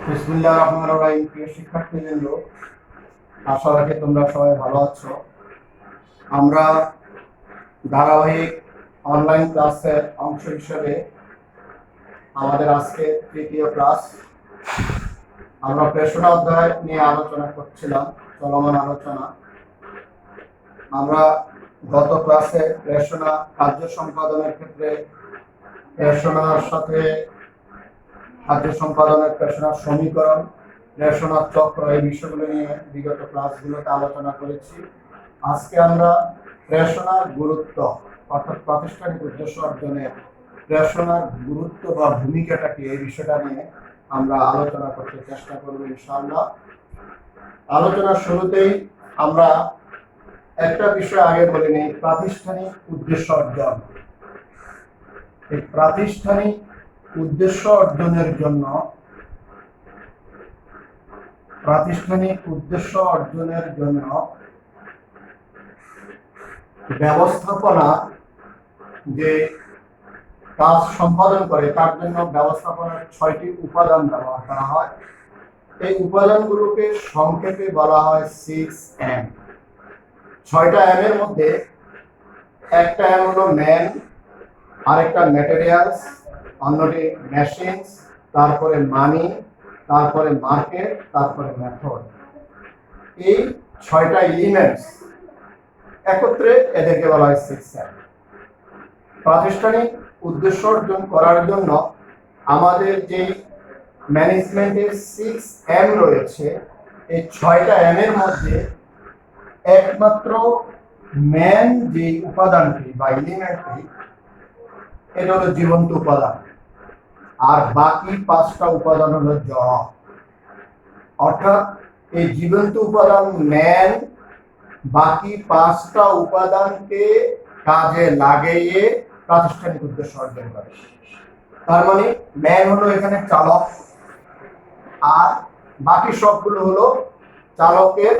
বিসমিল্লাহির রহমানির রহিম। প্রিয় শিক্ষার্থীবৃন্দ, আশা রাখি তোমরা সবাই ভালো আছো। আমরা ধারাবাহিক অনলাইন ক্লাসের অংশ হিসেবে আমাদের আজকে তৃতীয় ক্লাস। আমরা প্রেষণা অধ্যায় নিয়ে আলোচনা করছিলাম, চলমান আলোচনা। আমরা গত ক্লাসে প্রেষণা কার্য সম্পাদনের ক্ষেত্রে প্রেষণার সাথে কার্য সম্পাদনের প্রেষণার সমীকরণ, প্রেষণার চক্র, এই বিষয়গুলো নিয়ে বিগত ক্লাসগুলোতে আলোচনা করেছি। আজকে আমরা প্রেষণার গুরুত্ব অর্থাৎ প্রাতিষ্ঠানিক উদ্দেশ্য অর্জনে প্রেষণার গুরুত্ব বা ভূমিকাটা কি, এই বিষয়টা নিয়ে আমরা আলোচনা করতে চেষ্টা করব ইনশাআল্লাহ। আলোচনার শুরুতেই আমরা একটা বিষয় আগে বলে নিই, প্রাতিষ্ঠানিক উদ্দেশ্য অর্জন। এই প্রাতিষ্ঠানিক উদ্দেশ্য অর্জনের জন্য ব্যবস্থাপনা যে কাজ সম্পাদন করে তার জন্য ব্যবস্থাপনার 6টি উপাদান ব্যবহার করা হয়। এই উপাদানগুলোকে সংক্ষেপে বলা হয় 6M। 6টা M এর মধ্যে একটা M হলো ম্যান, আরেকটা ম্যাটেরিয়ালস, অন্যটি মেশিনস, তারপরে মানি, তারপরে মার্কেট, তারপরে মেথড। এই 6টা এলিমেন্টস একত্রে এদেরকে বলা হয় 6M। প্রাতিষ্ঠানিক উদ্দেশ্য অর্জন করার জন্য আমাদের যে ম্যানেজমেন্টের 6M রয়েছে, এই 6টা M এর মধ্যে একমাত্র ম্যান যে উপাদানটি বা এলিমেন্টটি, এটা হলো জীবন্ত উপাদান, আর বাকি 5টা উপাদান হলো জড়। অর্থাৎ এই জীবন্ত উপাদান ম্যান বাকি 5টা উপাদানকে কাজে লাগিয়ে প্রাতিষ্ঠানিক উদ্দেশ্য অর্জন করে। তার মানে ম্যান হলো এখানে চালক, আর বাকি সবগুলো হলো চালকের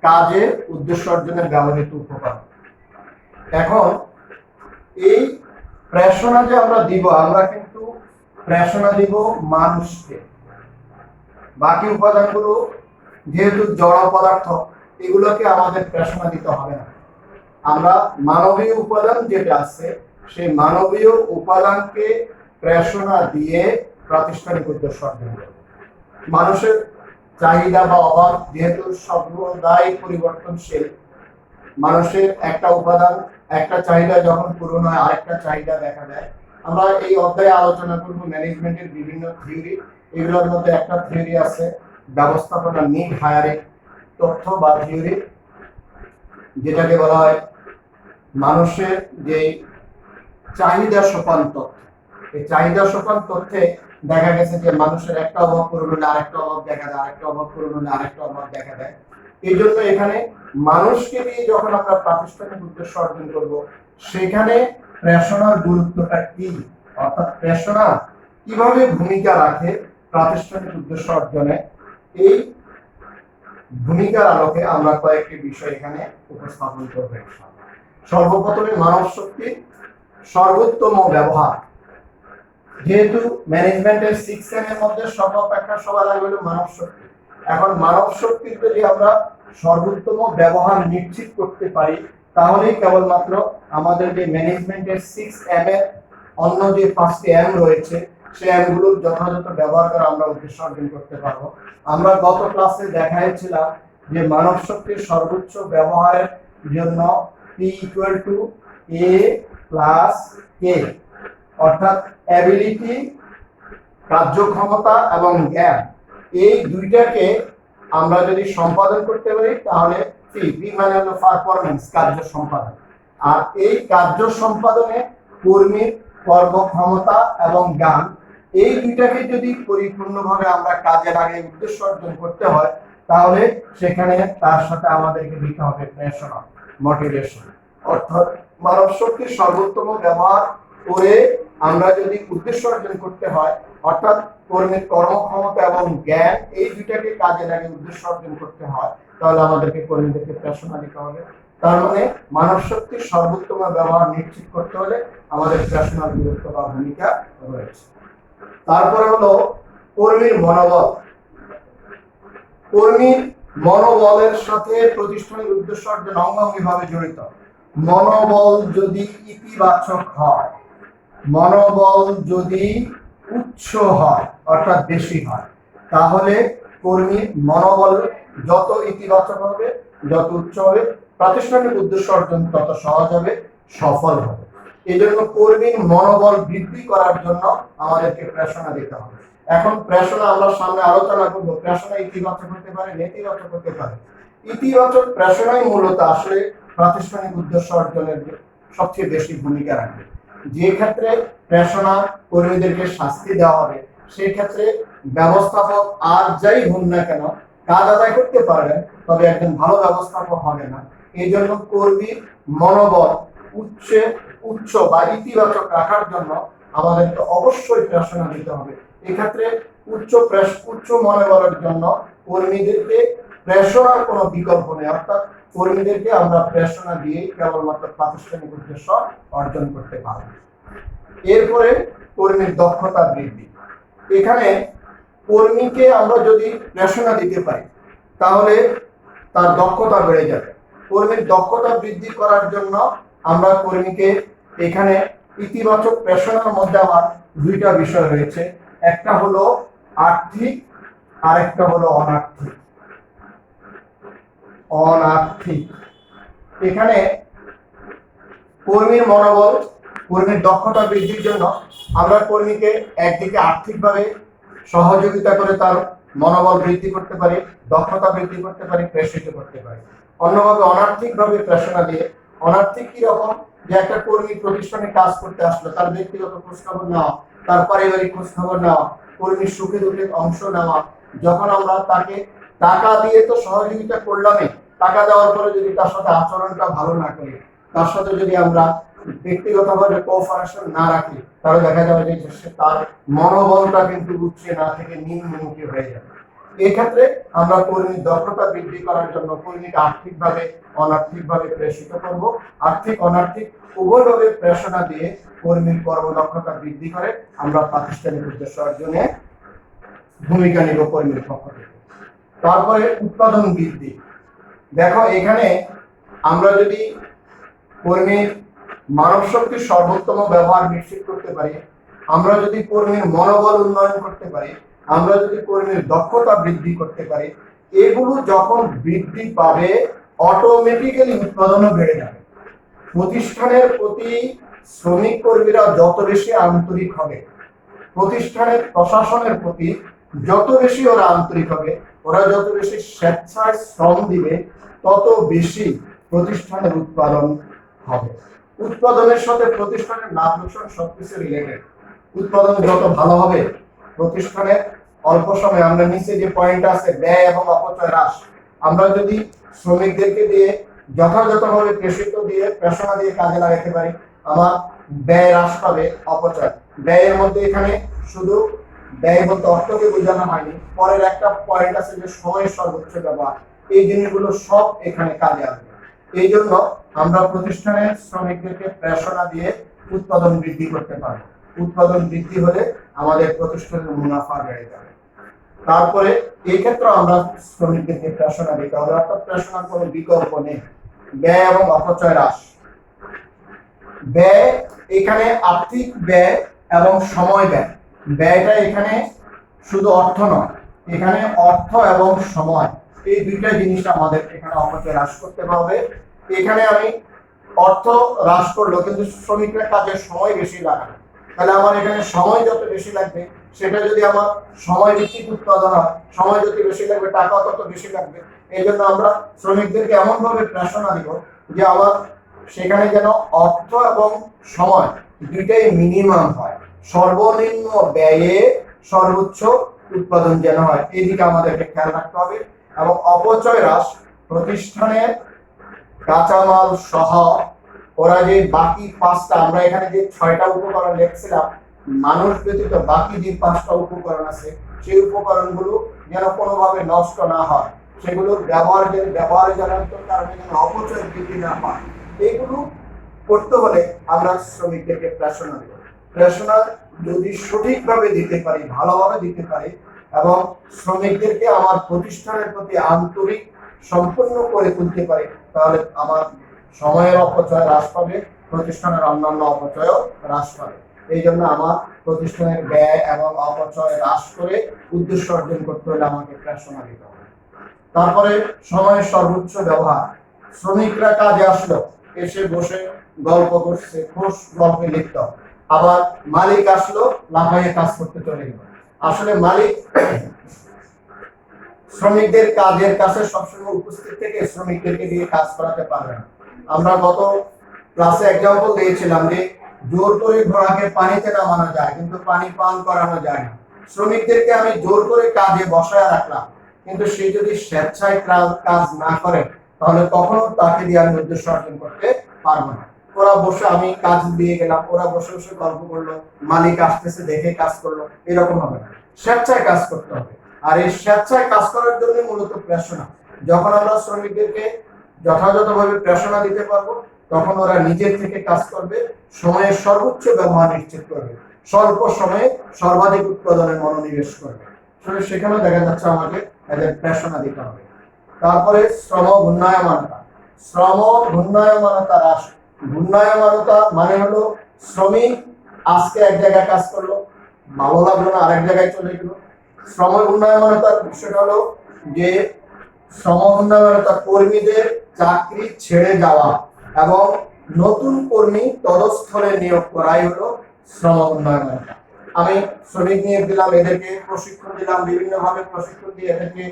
কাজে উদ্দেশ্য অর্জনের ব্যবহৃত উপকরণ। এখন এই প্রেষণা যে আমরা দিব, আমরা কিন্তু প্রেষণা দিব মানুষকে। বাকি উপাদানগুলো যেহেতু জড় পদার্থ, এগুলোকে আমাদের প্রেষণা দিতে হবে না। আমরা মানবীয় উপাদান যেটা আছে, সেই মানবীয় উপাদানকে প্রেষণা দিয়ে প্রাতিষ্ঠানিক উদ্দেশ্য অর্জন করব। মানুষের চাহিদা বা অভাব যেহেতু সর্বদাই পরিবর্তনশীল, মানুষের একটা উপাদান, একটা চাহিদা যখন পূরণ হয় আরেকটা চাহিদা দেখা দেয়। আমরা এই অধ্যায়ে আলোচনা করব ম্যানেজমেন্টের বিভিন্ন থিওরি। এগুলোর মধ্যে একটা থিওরি আছে ব্যবস্থাপনা নিড হায়ারিং তথ্য বা থিওরি, যেটাকে বলা হয় মানুষের যে চাহিদা সোপান তথ্য। এই চাহিদা সোপান তথ্যে দেখা গেছে যে মানুষের একটা অভাব পূরণ হলে আরেকটা অভাব দেখা দেয়, আরেকটা অভাব পূরণ হলে আরেকটা অভাব দেখা দেয়। এই জন্য এখানে মানুষকে নিয়ে যখন আমরা প্রাতিষ্ঠানিক উদ্দেশ্য অর্জন করব, সেখানে প্রেষণার গুরুত্বটা কি, অর্থাৎ প্রেষণা কিভাবে ভূমিকা রাখে প্রাতিষ্ঠানিক উদ্দেশ্য অর্জনে, এই ভূমিকার আলোকে আমরা কয়েকটি বিষয় এখানে উপস্থাপন করব। সর্বপ্রথমে মানব শক্তির সর্বোত্তম ব্যবহার। যেহেতু ম্যানেজমেন্টের 6M এর মধ্যে সর্বাপেক্ষা সবার আগে হলো মানব শক্তি। এখন মানব শক্তির যদি আমরা সর্বোত্তম ব্যবহার নিশ্চিত করতে পারি, তাহলেই কেবলমাত্র আমাদের যে ম্যানেজমেন্টের 6M এর অন্য যে 5টি M রয়েছে, সেই M গুলোর যথাযথ ব্যবহার করে আমরা উদ্দেশ্য অর্জন করতে পারবো। আমরা গত ক্লাসে দেখাইছিলাম যে মানব শক্তির সর্বোচ্চ ব্যবহারের জন্য P = A + K, অর্থাৎ অ্যাবিলিটি, কার্যক্ষমতা এবং জ্ঞান, এই দুইটাকে আমরা যদি সম্পাদন করতে পারি তাহলে P মানে হলো পারফরম্যান্স, কার্য সম্পাদন। আর এই কার্য সম্পাদনে কর্মীর কর্মক্ষমতা এবং জ্ঞান, এই দুইটাকে যদি পরিপূর্ণভাবে আমরা কাজে লাগিয়ে উদ্দেশ্য অর্জন করতে হয়, তাহলে সেখানে তার সাথে আমাদেরকে দিতে হবে প্রেষণা, মোটিভেশন। অর্থাৎ মানব শক্তির সর্বোত্তম ব্যবহার করে আমরা যদি উদ্দেশ্য অর্জন করতে হয়, অর্থাৎ কর্মীর কর্মক্ষমতা এবং জ্ঞান, এই দুইটাকে কাজে লাগিয়ে উদ্দেশ্য অর্জন করতে হয়, তাহলে আমাদেরকে কর্মীদেরকে প্রেষণা দিতে হবে। তার মানে মানব শক্তির সর্বোত্তম ব্যবহার নিশ্চিত করতে হলে আমাদের প্রেষণার গুরুত্ব বা ভূমিকা রয়েছে। তারপরে হলো কর্মীর মনোবল। কর্মীর মনোবলের সাথে প্রতিষ্ঠানের উদ্দেশ্য অর্জন অঙ্গাঙ্গিভাবে জড়িত। মনোবল যদি ইতিবাচক হয়, মনোবল যদি উচ্চ হয় অর্থাৎ বেশি হয়, তাহলে কর্মীর মনোবল যত ইতিবাচক হবে, যত উচ্চ হবে, প্রাতিষ্ঠানিক উদ্দেশ্য অর্জন তত সহজ হবে, সফল হবে। এই জন্য কর্মীর মনোবল বৃদ্ধি করার জন্য আমাদেরকে প্রেরণা দিতে হবে। এখন প্রেরণা আমরা সামনে আলোচনা করবো। প্রেরণা ইতিবাচক হতে পারে, নেতিবাচক হতে পারে। ইতিবাচক প্রেরণাই মূলত আসলে প্রাতিষ্ঠানিক উদ্দেশ্য অর্জনের সবচেয়ে বেশি ভূমিকা রাখবে। যে ক্ষেত্রে প্রেরণা কর্মীদেরকে শাস্তি দেওয়া হবে, সেই ক্ষেত্রে ব্যবস্থাপক আর যাই হন না কেন কাজ আদায় করতে পারবেন, তবে একজন ভালো ব্যবস্থাপক হবে না। এই জন্য কর্মীর মনোবল উচ্চ বা ইতিবাচক রাখার জন্য আমাদেরকে অবশ্যই প্রেরণা দিতে হবে। এক্ষেত্রে উচ্চ মনোবলের জন্য কর্মীদেরকে প্রেরণার কোনো বিকল্প নেই, অর্থাৎ কর্মীদেরকে আমরা প্রেরণা দিয়ে কেবলমাত্র প্রাতিষ্ঠানিক উদ্দেশ্য অর্জন করতে পারব। এরপরে কর্মীর দক্ষতা বৃদ্ধি। এখানে কর্মীকে আমরা যদি প্রেরণা দিতে পারি তাহলে তার দক্ষতা বেড়ে যাবে। কর্মীর দক্ষতা বৃদ্ধি করার জন্য আমরা কর্মীকে এখানে ইতিবাচক প্রেরণার মধ্যে আবার দুইটা বিষয় রয়েছে, একটা হলো আর্থিক আর একটা হলো অনার্থিক। এখানে কর্মীর মনোবল, কর্মীর দক্ষতা বৃদ্ধির জন্য আমরা কর্মীকে একদিকে আর্থিকভাবে সহযোগিতা করে তার মনোবল বৃদ্ধি করতে পারি, দক্ষতা বৃদ্ধি করতে পারি, প্রেরিত করতে পারি। অন্যভাবে অনার্থিকভাবে প্রেরণা দিয়ে, অনার্থিক কি রকম, যে একটা কর্মী প্রতিষ্ঠানে কাজ করতে আসলো, তার ব্যক্তিগত খোঁজখবর নেওয়া, তার পারিবারিক খোঁজখবর নেওয়া, কর্মীর সুখে দুঃখে অংশ নেওয়া। যখন আমরা তাকে টাকা দিয়ে তো সহযোগিতা করলামই, টাকা দেওয়ার পরে যদি তার সাথে আচরণটা ভালো না করি, তার সাথে যদি আমরা ব্যক্তিগতভাবে কোঅপারেশন না রাখি, তাহলে দেখা যাবে যে তার মনোবলটা কিন্তু উচ্চে না থেকে নিম্নমুখী হয়ে যাবে। এক্ষেত্রে আমরা কর্মীর দক্ষতা বৃদ্ধি করার জন্য কর্মীকে আর্থিকভাবে অনার্থিকভাবে প্রেরিত করব। আর্থিক অনার্থিক উভয়ভাবে প্রেরণা দিয়ে কর্মীর কর্মদক্ষতা বৃদ্ধি করে আমরা প্রাতিষ্ঠানিক উদ্দেশ্য অর্জনে ভূমিকা নিব কর্মীর পক্ষ থেকে। তারপরে উৎপাদন বৃদ্ধি। দেখো এখানে আমরা যদি কর্মীর মানব শক্তির সর্বোত্তম ব্যবহার নিশ্চিত করতে পারি, আমরা যদি কর্মীর মনোবল উন্নয়ন করতে পারি, আমরা যদি কর্মীর দক্ষতা বৃদ্ধি করতে পারি, এগুলো যখন বৃদ্ধি পাবে অটোমেটিক্যালি উৎপাদনও বেড়ে যাবে। প্রতিষ্ঠানের প্রতি শ্রমিক কর্মীরা যত বেশি আন্তরিক হবে, প্রতিষ্ঠানের প্রশাসনের প্রতি যত বেশি ওরা আন্তরিক হবে, ওরা যত বেশি স্বেচ্ছায় শ্রম দিবে, তত বেশি প্রতিষ্ঠানের উৎপাদন হবে। উৎপাদনের সাথে প্রতিষ্ঠানের লাভ লোকসান সবকিছু রিলেটেড। উৎপাদন যত ভালো হবে, প্রতিষ্ঠানের অল্প সময়ে, আমরা নিচে যে পয়েন্ট আছে ব্যয় এবং অপচয় হ্রাস, আমরা যদি শ্রমিকদেরকে দিয়ে যথাযথভাবে প্রেরণা দিয়ে কাজে লাগাতে পারি, আমার ব্যয় হ্রাস পাবে, অপচয়। ব্যয়ের মধ্যে এখানে শুধু ব্যয় বলতে অর্থকে বোঝানো হয়নি, পরের একটা পয়েন্ট আছে যে সময়ের সর্বোচ্চ ব্যবহার। এই জিনিসগুলো সব এখানে কাজে আসবে। এই জন্য আমরা প্রতিষ্ঠানের শ্রমিকদেরকে প্রেরণা দিয়ে উৎপাদন বৃদ্ধি করতে পারবো। উৎপাদন বৃদ্ধি হলে আমাদের প্রতিষ্ঠানের মুনাফা বেড়ে যাবে। তারপরে এই ক্ষেত্রে আমরা শ্রমিকদেরকে প্রেরণা দিতে হবে, অর্থাৎ প্রেরণার কোনো বিকল্প নেই। ব্যয় এবং অপচয় হ্রাস। ব্যয় এখানে আর্থিক ব্যয় এবং সময় ব্যয়। ব্যয়টা এখানে শুধু অর্থ নয়, এখানে অর্থ এবং সময়, এই দুইটা জিনিস আমাদের এখানে অপচয় হ্রাস করতে হবে। এখানে আমি অর্থ হ্রাস করলো কিন্তু শ্রমিকরা কাজের সময় বেশি লাগাবে, তাহলে আমার এখানে সময় যত বেশি লাগবে, সেটা যদি আমার সময় ভিত্তিক উৎপাদন হয়, সময় যত বেশি লাগবে টাকা তত বেশি লাগবে। এই জন্য আমরা শ্রমিকদেরকে এমন ভাবে প্রেরণা দিব যে আমার সেখানে যেন অর্থ এবং সময় দুইটাই মিনিমাম হয়, সর্বনিম্ন ব্যয়ে সর্বোচ্চ উৎপাদন যেন হয়, এই দিকে আমাদেরকে খেয়াল রাখতে হবে। এবং অপচয় হ্রাস, প্রতিষ্ঠানের কাঁচামাল সহ ওরা যে বাকি 5টা, আমরা এখানে যে 6টা উপকরণ লিখছিলাম, মানুষ ব্যতীত বাকি যে 5টা উপকরণ আছে, সেই উপকরণগুলো যেন কোনোভাবে নষ্ট না হয়, সেগুলোর ব্যবহারে জনিত কারণে যেন অপচয় বৃদ্ধি না পায়, এইগুলো করতে হলে আমরা শ্রমিকদেরকে প্রেরণা দেব। প্রেরণা যদি সঠিকভাবে দিতে পারি, ভালোভাবে দিতে পারি এবং শ্রমিকদেরকে আমার প্রতিষ্ঠানের প্রতি আন্তরিক সম্পূর্ণ করে তুলতে পারি, তাহলে আমার সময়ের অপচয় হ্রাস পাবে, প্রতিষ্ঠানের অন্যান্য অপচয়ও হ্রাস পাবে। এই জন্য আমার প্রতিষ্ঠানের ব্যয় এবং অপচয় হ্রাস করে উদ্দেশ্য অর্জন করতে হলে আমাকে প্রেরণা দিতে হবে। তারপরে সময়ের সর্বোচ্চ ব্যবহার। শ্রমিকরা কাজে আসলো, এসে বসে গল্প করছে, খুশ গল্পে লিপ্ত। আবার মালিক আসলো, লাফাইয়ে কাজ করতে চলে গেল। আসলে মালিক শ্রমিকদের কাজের কাছে সবসময় উপস্থিত থেকে শ্রমিকদেরকে দিয়ে কাজ করাতে পারবে না। আমরা গত ক্লাসে এক্সাম্পল দিয়েছিলাম যে জোর করে ঘোড়াকে পানিতে নামানো যায়, কিন্তু পানি পান করানো যায় না। শ্রমিকদেরকে আমি জোর করে কাজে বসায় রাখলাম, কিন্তু সে যদি স্বেচ্ছায় কাজ না করে তাহলে কখনো তাকে দিয়ে আমি উদ্দেশ্য অর্জন করতে পারবো না। ওরা বসে, আমি কাজ দিয়ে গেলাম, ওরা বসে বসে গল্প করলো, মালিক আসতেছে দেখে কাজ করলো, এরকম হবে না। স্বেচ্ছায় কাজ করতে হবে। আর এই স্বেচ্ছায় কাজ করার জন্য মূলত প্রেরণা। যখন আমরা শ্রমিকদেরকে যথাযথভাবে প্রেরণা দিতে পারবো, তখন ওরা নিজের থেকে কাজ করবে, সময়ের সর্বোচ্চ ব্যবহার নিশ্চিত করবে, স্বল্প সময়ে সর্বাধিক উৎপাদনের মনোনিবেশ করবে। সেখানে দেখা যাচ্ছে আমাকে এদের প্রেরণা দিতে হবে। তারপরে শ্রম ঘূর্ণায়মানতা। শ্রম ঘূর্ণায়মানতা হ্রাস। ঘূর্ণায়মানতা মানে হলো শ্রমিক আজকে এক জায়গায় কাজ করলো, ভালো লাগলো না, আরেক জায়গায় চলে গেল। শ্রম ঘূর্ণায়মানতার বিষয়টা হলো যে শ্রম ঘূর্ণায়মানতা কর্মীদের চাকরি ছেড়ে যাওয়া এবং নতুন কর্মী তদস্থলে নিয়োগ করাই হলো শ্রম ঘূর্ণায়মানতা। আমি শ্রমিক নিয়োগ দিলাম, এদেরকে প্রশিক্ষণ দিলাম, বিভিন্ন ভাবে প্রশিক্ষণ দিয়ে এদেরকে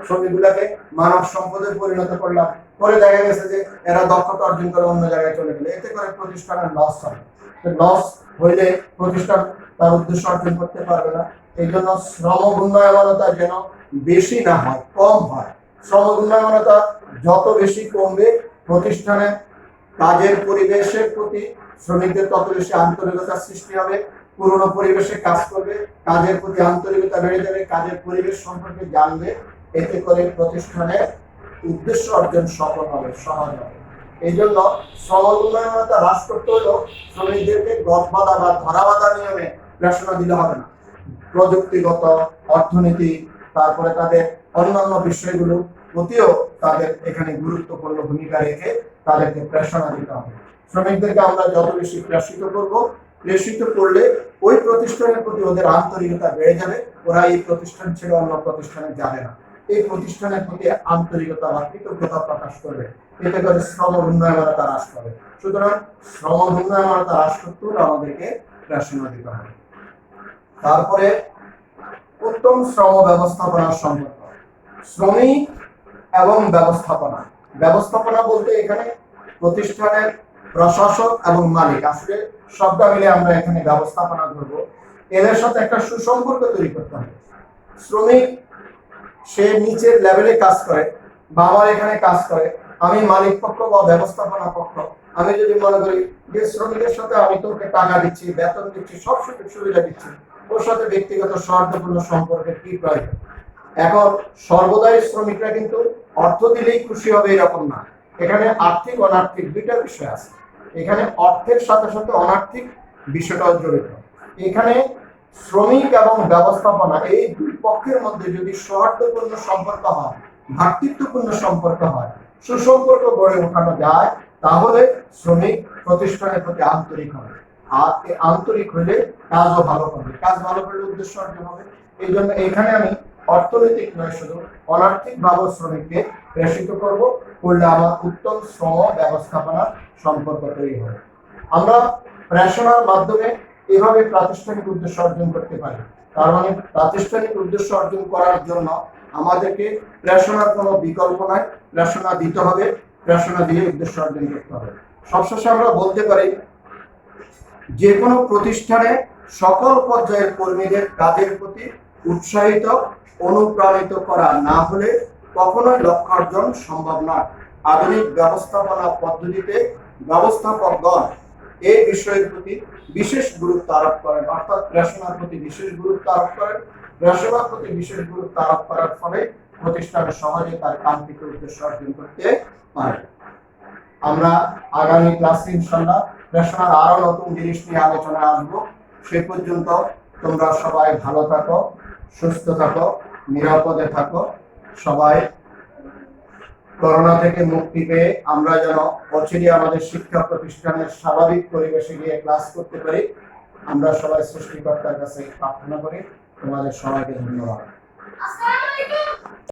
শ্রমিকগুলোকে মানব সম্পদে পরিণত করলাম, পরে দেখা গেছে যে এরা দক্ষতা অর্জন করে অন্য জায়গায় চলে গেলে, এতে করে প্রতিষ্ঠানের লস হবে। লস হইলে প্রতিষ্ঠান তার উদ্দেশ্য অর্জন করতে পারবে না। এই জন্য শ্রম ঘূর্ণায়মানতা যেন বেশি না হয়, কম হয়। শ্রম ঘূর্ণায়মানতা যত বেশি কমবে, প্রতিষ্ঠানে কাজের পরিবেশের প্রতি শ্রমিকদের তত বেশি আন্তরিকতা সৃষ্টি হবে, পুরনো পরিবেশে কাজ করবে, কাজের প্রতি আন্তরিকতা বেড়ে যাবে, কাজের পরিবেশ সম্পর্কে জানবে, এতে করে প্রতিষ্ঠানের উদ্দেশ্য অর্জন সফল হবে, সহজ হবে। এই জন্য শ্রম ঘূর্ণায়মানতা হ্রাস করতে হলেও শ্রমিকদেরকে গদবাধা বা ধরাবাধা নিয়মে প্রেরণা দিলে হবে না। প্রযুক্তিগত, অর্থনীতি, তারপরে তাদের অন্যান্য বিষয়গুলো প্রতিও তাদের এখানে গুরুত্বপূর্ণ ভূমিকা রেখে তাদেরকে প্রেরণা দিতে হবে। শ্রমিকদেরকে আমরা যত বেশি প্রেষিত করলে ওই প্রতিষ্ঠানের প্রতি ওদের আন্তরিকতা বেড়ে যাবে, ওরা এই প্রতিষ্ঠান ছেড়ে অন্য প্রতিষ্ঠানে যাবে না, এই প্রতিষ্ঠানের প্রতি আন্তরিকতা বা কৃতজ্ঞতা প্রকাশ করবে, এতে করে শ্রম ঘূর্ণায়মানতা হ্রাস পাবে। সুতরাং শ্রম ঘূর্ণায়মানতা হ্রাস করতে হলে আমাদেরকে প্রেরণা দিতে হবে। তারপরে উত্তম শ্রম ব্যবস্থাপনার সম্পর্ক। শ্রমিক এবং ব্যবস্থাপনা। ব্যবস্থাপনা বলতে এখানে প্রতিষ্ঠানের প্রশাসক এবং মালিক, আসলে সবটা মিলে আমরা এখানে ব্যবস্থাপনা করব। এদের সাথে একটা সুসম্পর্ক তৈরি করতে হবে। শ্রমিক সে নিচের লেভেলে কাজ করে বা আমার এখানে কাজ করে, আমি মালিক পক্ষ বা ব্যবস্থাপনা পক্ষ, আমি যদি মনে করি যে শ্রমিকের সাথে আমি তোকে টাকা দিচ্ছি, বেতন দিচ্ছি, সব সুযোগ সুবিধা দিচ্ছি, ওর সাথে ব্যক্তিগত সৌহার্দ্যপূর্ণ সম্পর্কের কি প্রয়োজন? এখন সর্বদাই শ্রমিকরা কিন্তু অর্থ দিলেই খুশি হবে এরকম না। এখানে আর্থিক অনার্থিক দুইটা বিষয় আছে। এখানে অর্থের সাথে সাথে অনার্থিক বিষয়টাও জড়িত। এখানে শ্রমিক এবং ব্যবস্থাপনা এই দুই পক্ষের মধ্যে যদি সৌহার্দ্যপূর্ণ সম্পর্ক হয়, ভ্রাতৃত্বপূর্ণ সম্পর্ক হয়, সুসম্পর্ক গড়ে ওঠানো যায়, তাহলে শ্রমিক প্রতিষ্ঠানের প্রতি আন্তরিক হবে। আর আন্তরিক হলে কাজও ভালো করবে, কাজ ভালো করলে উদ্দেশ্য অর্জন হবে। এই জন্য এখানে আমি অর্থনৈতিক নয়, শুধু অনার্থিক ভাবে শ্রমিককে প্রেষিত করলে আমার উত্তম শ্রম ব্যবস্থাপনার সম্পর্ক তৈরি হবে। আমরা প্রেরণার মাধ্যমে এভাবে প্রাতিষ্ঠানিক উদ্দেশ্য অর্জন করতে পারি। তার মানে প্রাতিষ্ঠানিক উদ্দেশ্য অর্জন করার জন্য আমাদেরকে প্রেরণার কোনো বিকল্প নাই, প্রেরণা দিতে হবে, প্রেরণা দিয়ে উদ্দেশ্য অর্জন করতে হবে। সবশেষে আমরা বলতে পারি যে কোনো প্রতিষ্ঠানে সকল পর্যায়ের কর্মীদের কাজের প্রতি উৎসাহিত, অনুপ্রাণিত করা না হলে কখনোই লক্ষ্য অর্জন সম্ভব নয়। আধুনিক ব্যবস্থাপনা পদ্ধতিতে ব্যবস্থাপকগণ এই বিষয়ের প্রতি বিশেষ গুরুত্ব আরোপ করেন, অর্থাৎ প্রেরণার প্রতি বিশেষ গুরুত্ব আরোপ করেন। প্রেরণার প্রতি বিশেষ গুরুত্ব আরোপ করার ফলে প্রতিষ্ঠান সহজে তার কাঙ্ক্ষিত উদ্দেশ্য অর্জন করতে পারে। আমরা আগামী ক্লাসে ইনশাআল্লাহ প্রেরণার আরো নতুন জিনিস নিয়ে আলোচনায় আসবো। সে পর্যন্ত তোমরা সবাই ভালো থাকো, সুস্থ থাকো, নিরাপদে থাকো। সবাই করোনা থেকে মুক্তি পেয়ে আমরা যেন অচিরে আমাদের শিক্ষা প্রতিষ্ঠানের স্বাভাবিক পরিবেশে গিয়ে ক্লাস করতে পারি, আমরা সবাই সৃষ্টিকর্তার কাছে প্রার্থনা করি। তোমাদের সবাইকে ধন্যবাদ।